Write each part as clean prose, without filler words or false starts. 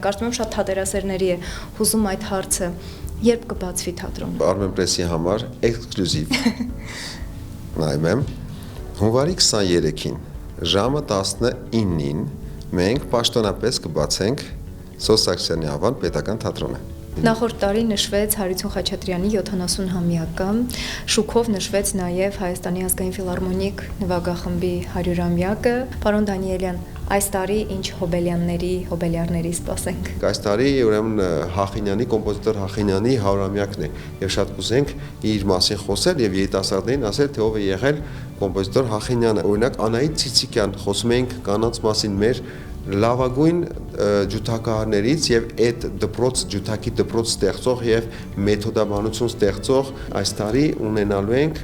Կարծում եմ շատ թատերասերների է հուզում այդ հարցը, երբ կբացվի թատրոնը։ Armenpress-ի համար էքսկլյուզիվ նայում եմ հունվարի 23-ին ժամը 19-ին մենք պաշտոնապես կբացենք Սոս Սարգսյանի անվան պետական թատրոնը։ Նախորդ տարի նշվեց Հարություն Խաչատրյանի 70-ամյակը, շուկով նշվեց նաև Հայաստանի ազգային ֆիլհարմոնիկ նվագախմբի 100-ամյակը։ Պարոն Դանիելյան, այս տարի ինչ հոբելյարների սպասենք։ Այս տարի ուրեմն Հախինյանի, կոմպոզիտոր Հախինյանի 100-ամյակն է եւ շատ կուզենք իր մասին խոսել եւ երիտասարդներին ասել, թե ով է եղել կոմպոզիտոր Հախինյանը։ Օրինակ Անահիտ Ցիցիկյան, խոսում ենք կանանց մասին մեր լավագույն ջութակահարներից եւ այդ ջութակի դպրոց ստեղծող եւ մեթոդաբանություն ստեղծող այս տարի ունենալու ենք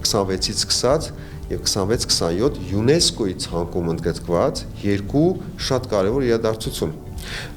26-ից սկսած եւ 26-27 ՅՈՒՆԵՍԿՕ-ի ցանկում ընդգրկված երկու շատ կարեւոր իրադարձություն։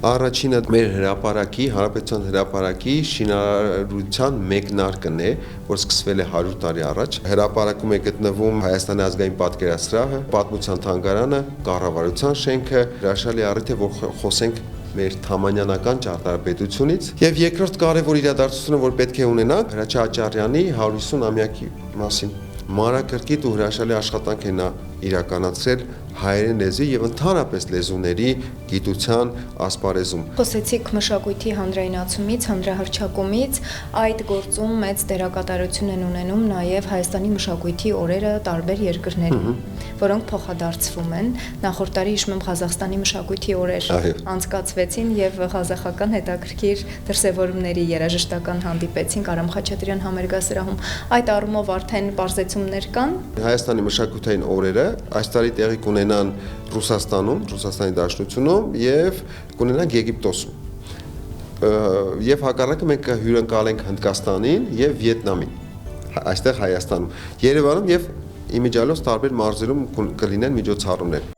Առաջինը մեր հրապարակի, Հանրապետության հրապարակի շինարարության մեկնարկն է, որ սկսվել է 100 տարի առաջ։ Հրապարակում է գտնվում Հայաստանի ազգային պատկերասրահը, Պատմության թանգարանը, Կառավարության շենքը, հրաշալի առիթ է, որ խոսենք մեր թամանյանական ճարտարապետությունից։ Եվ երկրորդ կարևոր իրադարձությունը, որ պետք է ունենանք, Հրաչյա Աճարյանի 150-ամյակի մասին։ Մանրակրկիտ ու հրաշալի աշխատանք է նա իրականացրել հայերեն լեզվի եւ ընդհանրապես լեզուների գիտության ասպարեզում։ Խոսեցիք մշակույթի հանրայնացումից, հանրահռչակումից, այդ գործում մեծ դերակատարություն են ունենում նաև Հայաստանի մշակույթի օրերը տարբեր երկրներում, որոնք փոխադարձվում են։ Նախորդ տարի հիշում եմ Ղազախստանի մշակույթի օրեր անցկացվեցին եւ ղազախական հետաքրքիր դրսևորումների երաժշտական հանդիպեցին Արամ Խաչատրյան համերգասրահում։ Այդ առումով արդեն բարձեցումներ կան։ Հայաստանի մշակութային օրերը այս տարի տեղի կունենան Ռուսաստանում, Ռուսաստանի Դաշնությունում եւ կունենանք Եգիպտոսում։ Եվ հակառակը մենք հյուրընկալենք Հնդկաստանին եւ Վիետնամին, այստեղ Հայաստանում, Երևանում եւ իմիջիալոց տարբեր մարզերում կլինեն միջոցառումներ։